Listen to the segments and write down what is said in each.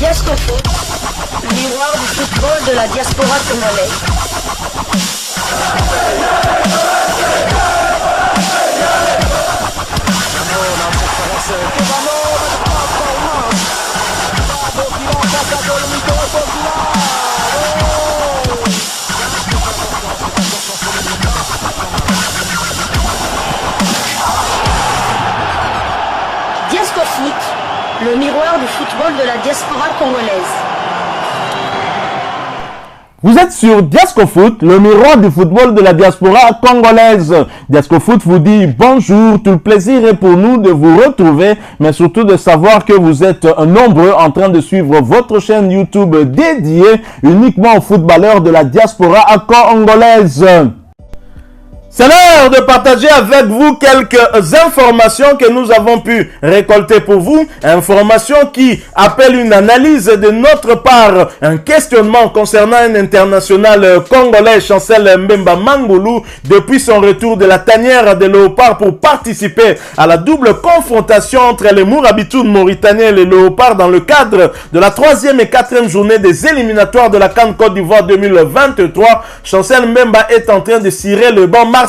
Diasco Foot, le miroir du football de la diaspora congolaise. Diasco Foot, le miroir du football de la diaspora congolaise. Vous êtes sur Diasco Foot, le miroir du football de la diaspora congolaise. Diasco Foot vous dit bonjour, tout le plaisir est pour nous de vous retrouver, mais surtout de savoir que vous êtes nombreux en train de suivre votre chaîne YouTube dédiée uniquement aux footballeurs de la diaspora congolaise. C'est l'heure de partager avec vous quelques informations que nous avons pu récolter pour vous. Informations qui appellent une analyse de notre part, un questionnement concernant un international congolais, Chancel Mbemba Mangulu, depuis son retour de la tanière des Léopards pour participer à la double confrontation entre les Mourabitoun mauritaniens et les Léopards dans le cadre de la 3e et 4e journée des éliminatoires de la CAN Côte d'Ivoire 2023. Chancel Mbemba est en train de cirer le banc marseillais.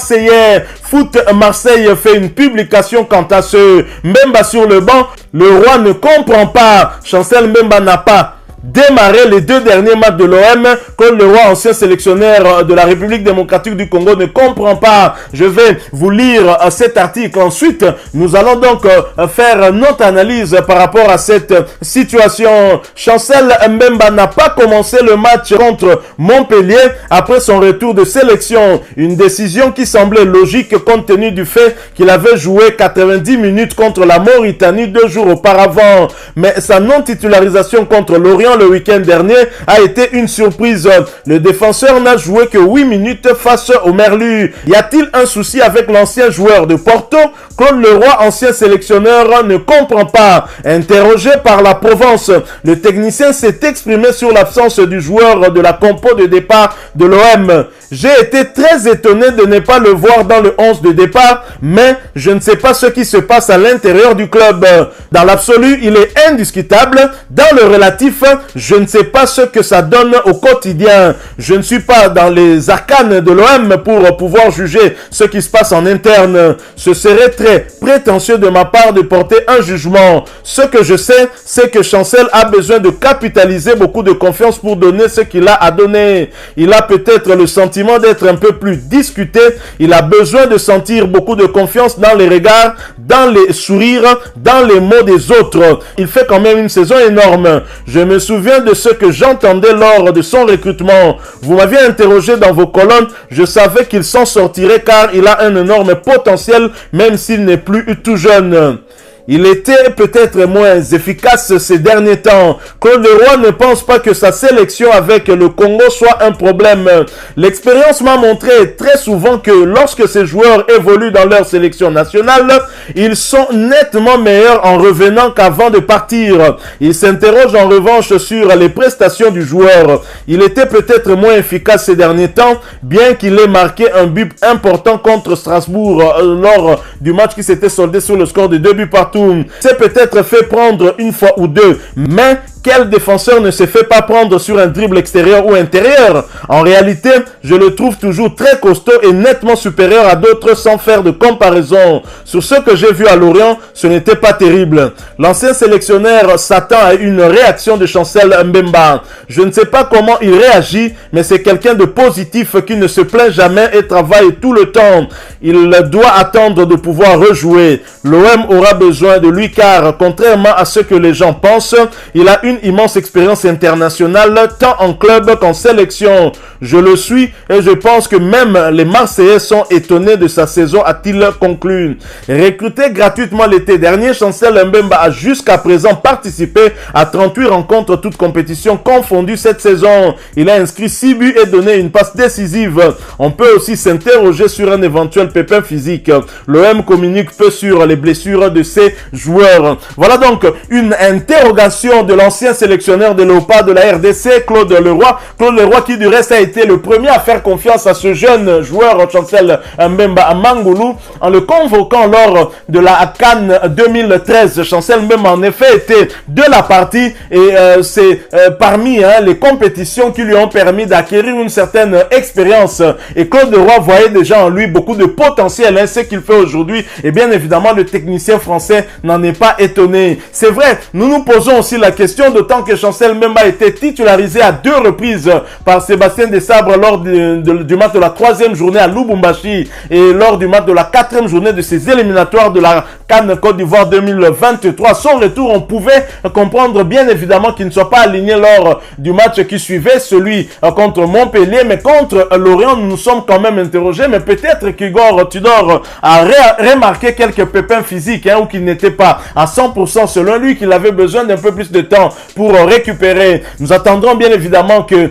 Foot Marseille fait une publication quant à ce Mbemba sur le banc. Le roi ne comprend pas. Chancel Mbemba n'a pas démarré les 2 derniers matchs de l'OM. Comme le roi, ancien sélectionneur de la République démocratique du Congo, ne comprend pas. Je vais vous lire cet article. Ensuite, nous allons donc faire notre analyse par rapport à cette situation. Chancel Mbemba n'a pas commencé le match contre Montpellier après son retour de sélection. Une décision qui semblait logique compte tenu du fait qu'il avait joué 90 minutes contre la Mauritanie 2 jours auparavant. Mais sa non-titularisation contre l'Orient le week-end dernier a été une surprise. Le défenseur n'a joué que 8 minutes face au Merlu. Y a-t-il un souci avec l'ancien joueur de Porto? Claude Leroy, ancien sélectionneur, ne comprend pas. Interrogé par la Provence, le technicien s'est exprimé sur l'absence du joueur de la compo de départ de l'OM. J'ai été très étonné de ne pas le voir dans le 11 de départ, mais je ne sais pas ce qui se passe à l'intérieur du club. Dans l'absolu, il est indiscutable. Dans le relatif, je ne sais pas ce que ça donne au quotidien. Je ne suis pas dans les arcanes de l'OM pour pouvoir juger ce qui se passe en interne. Ce serait très prétentieux de ma part de porter un jugement. Ce que je sais, c'est que Chancel a besoin de capitaliser beaucoup de confiance pour donner ce qu'il a à donner. Il a peut-être le sentiment d'être un peu plus discuté. Il a besoin de sentir beaucoup de confiance dans les regards, dans les sourires, dans les mots des autres. Il fait quand même une saison énorme. Je me souviens de ce que j'entendais lors de son recrutement. Vous m'aviez interrogé dans vos colonnes. Je savais qu'il s'en sortirait car il a un énorme potentiel même s'il n'est plus tout jeune. Il était peut-être moins efficace ces derniers temps. Claude Leroy ne pense pas que sa sélection avec le Congo soit un problème. L'expérience m'a montré très souvent que lorsque ces joueurs évoluent dans leur sélection nationale, ils sont nettement meilleurs en revenant qu'avant de partir. Il s'interroge en revanche sur les prestations du joueur. Il était peut-être moins efficace ces derniers temps, bien qu'il ait marqué un but important contre Strasbourg lors du match qui s'était soldé sur le score de 2 buts partout. C'est peut-être fait prendre une fois ou deux, mais quel défenseur ne se fait pas prendre sur un dribble extérieur ou intérieur? En réalité, je le trouve toujours très costaud et nettement supérieur à d'autres sans faire de comparaison. Sur ce que j'ai vu à Lorient, ce n'était pas terrible. L'ancien sélectionneur s'attend à une réaction de Chancel Mbemba. Je ne sais pas comment il réagit, mais c'est quelqu'un de positif qui ne se plaint jamais et travaille tout le temps. Il doit attendre de pouvoir rejouer. L'OM aura besoin de lui car, contrairement à ce que les gens pensent, il a une immense expérience internationale tant en club qu'en sélection. Je le suis et je pense que même les Marseillais sont étonnés de sa saison, a-t-il conclu. Recruté gratuitement l'été dernier, Chancel Mbemba a jusqu'à présent participé à 38 rencontres toutes compétitions confondues cette saison. Il a inscrit 6 buts et donné une passe décisive. On peut aussi s'interroger sur un éventuel pépin physique. L'OM communique peu sur les blessures de ses joueurs. Voilà donc une interrogation de l'ancien l'ancien sélectionneur de Léopard de la RDC, Claude Leroy. Claude Leroy qui du reste a été le premier à faire confiance à ce jeune joueur Chancel Mbemba Mangulu en le convoquant lors de la CAN 2013. Chancel Mbemba en effet était de la partie et c'est parmi les compétitions qui lui ont permis d'acquérir une certaine expérience. Et Claude Leroy voyait déjà en lui beaucoup de potentiel. Ce qu'il fait aujourd'hui, et bien évidemment le technicien français n'en est pas étonné. C'est vrai, nous nous posons aussi la question, d'autant que Chancel Mbemba a été titularisé à 2 reprises par Sébastien Desabre lors du match de la 3e journée à Lubumbashi et lors du match de la 4e journée de ses éliminatoires de la CAN Côte d'Ivoire 2023. Son retour, on pouvait comprendre bien évidemment qu'il ne soit pas aligné lors du match qui suivait, celui contre Montpellier, mais contre Lorient, nous nous sommes quand même interrogés, mais peut-être qu'Igor Tudor a remarqué quelques pépins physiques ou qu'il n'était pas à 100% selon lui, qu'il avait besoin d'un peu plus de temps pour récupérer. Nous attendrons bien évidemment que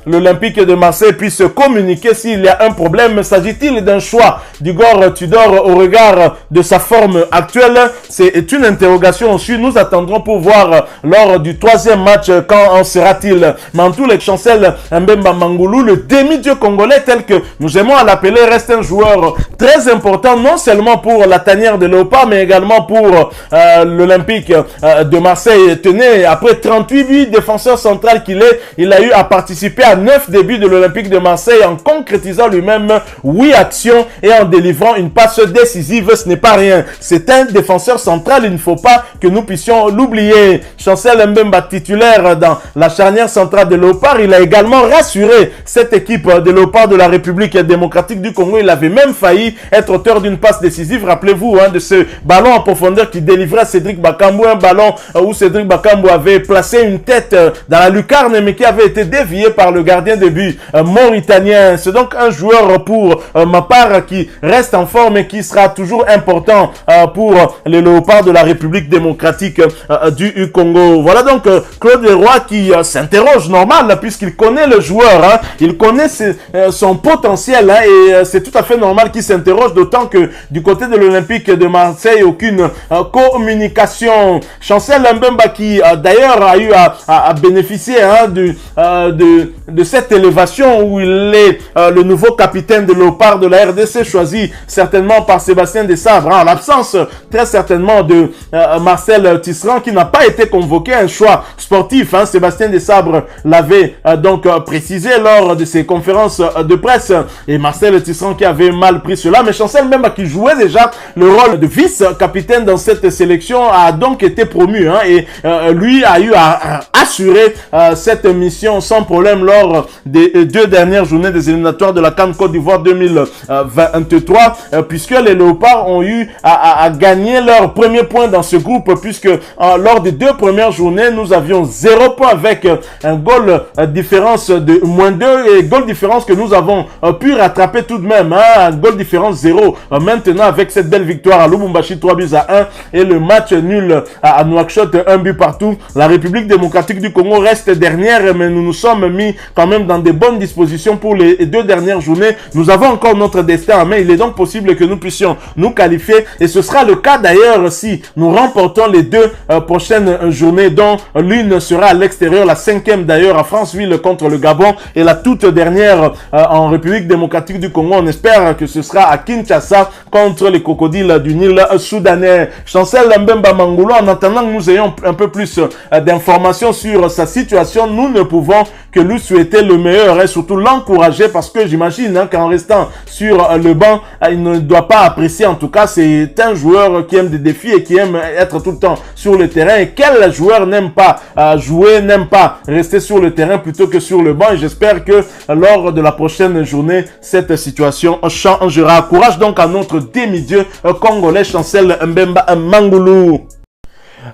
l'Olympique de Marseille puisse communiquer s'il y a un problème. S'agit-il d'un choix d'Igor Tudor au regard de sa forme actuelle? C'est une interrogation aussi. Nous attendrons pour voir lors du 3e match quand en sera-t-il. Mais en tous les Chancel Mbemba Mangulu, le demi-dieu congolais tel que nous aimons à l'appeler, reste un joueur très important, non seulement pour la tanière de Léopard, mais également pour l'Olympique de Marseille. Tenez, après 38 buts, défenseur central qu'il est, il a eu à participer à 9 débuts de l'Olympique de Marseille en concrétisant lui-même 8 actions et en délivrant une passe décisive. Ce n'est pas rien. C'est un défenseur central, il ne faut pas que nous puissions l'oublier. Chancel Mbemba titulaire dans la charnière centrale de Léopard, il a également rassuré cette équipe de Léopard de la République démocratique du Congo. Il avait même failli être auteur d'une passe décisive. Rappelez-vous de ce ballon en profondeur qui délivrait Cédric Bakambu, un ballon où Cédric Bakambu avait placé une tête dans la lucarne mais qui avait été dévié par le gardien de but mauritanien. C'est donc un joueur pour ma part qui reste en forme et qui sera toujours important pour les Léopards de la République démocratique du Congo. Voilà donc Claude Leroy qui s'interroge normal puisqu'il connaît le joueur, il connaît son potentiel et c'est tout à fait normal qu'il s'interroge, d'autant que du côté de l'Olympique de Marseille, aucune communication. Chancel Mbemba qui d'ailleurs a eu à bénéficier de cette élévation où il est le nouveau capitaine de Léopard de la RDC, choisi certainement par Sébastien Desabre, en l'absence très certainement de Marcel Tisserand qui n'a pas été convoqué, un choix sportif. Sébastien Desabre l'avait donc précisé lors de ses conférences de presse et Marcel Tisserand qui avait mal pris cela, mais Chancel Mbemba qui jouait déjà le rôle de vice-capitaine dans cette sélection a donc été promu et lui a eu à assurer cette mission sans problème lors des 2 dernières journées des éliminatoires de la CAN Côte d'Ivoire 2023 puisque les Léopards ont eu à gagner leur premier point dans ce groupe puisque lors des 2 premières journées nous avions 0 point avec un goal différence de -2 et goal différence que nous avons pu rattraper tout de même, un goal différence 0 maintenant avec cette belle victoire à Lubumbashi 3-1 et le match nul à Nouakchott 1 but partout. La République démocratique du Congo reste dernière mais nous nous sommes mis quand même dans de bonnes dispositions pour les 2 dernières journées. Nous avons encore notre destin en main, il est donc possible que nous puissions nous qualifier et ce sera le cas d'ailleurs si nous remportons les 2 prochaines journées dont l'une sera à l'extérieur, la 5e d'ailleurs à Franceville contre le Gabon et la toute dernière en République démocratique du Congo. On espère que ce sera à Kinshasa contre les crocodiles du Nil soudanais. Chancel Mbemba Mangulu, en attendant que nous ayons un peu plus d'informations sur sa situation, nous ne pouvons que lui souhaiter le meilleur et surtout l'encourager parce que j'imagine qu'en restant sur le banc, il ne doit pas apprécier. En tout cas, c'est un joueur qui aime des défis et qui aime être tout le temps sur le terrain. Et quel joueur n'aime pas jouer, n'aime pas rester sur le terrain plutôt que sur le banc? Et j'espère que lors de la prochaine journée, cette situation changera. Courage donc à notre demi-dieu congolais Chancel Mbemba Mangulu.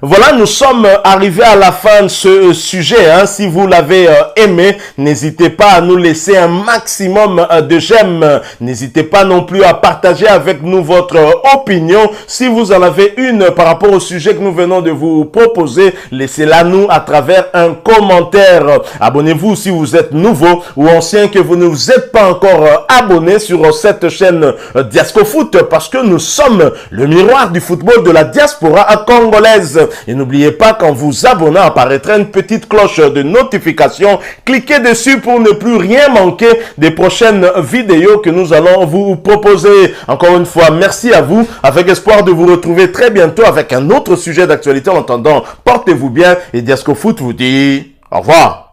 Voilà, nous sommes arrivés à la fin de ce sujet. Si vous l'avez aimé, n'hésitez pas à nous laisser un maximum de j'aime. N'hésitez pas non plus à partager avec nous votre opinion. Si vous en avez une par rapport au sujet que nous venons de vous proposer, laissez-la nous à travers un commentaire. Abonnez-vous si vous êtes nouveau ou ancien que vous ne vous êtes pas encore abonné sur cette chaîne Diasco Foot parce que nous sommes le miroir du football de la diaspora congolaise. Et n'oubliez pas qu'en vous abonnant apparaîtra une petite cloche de notification. Cliquez dessus pour ne plus rien manquer des prochaines vidéos que nous allons vous proposer. Encore une fois, merci à vous, avec espoir de vous retrouver très bientôt avec un autre sujet d'actualité. En attendant, portez-vous bien et Diasco Foot vous dit au revoir.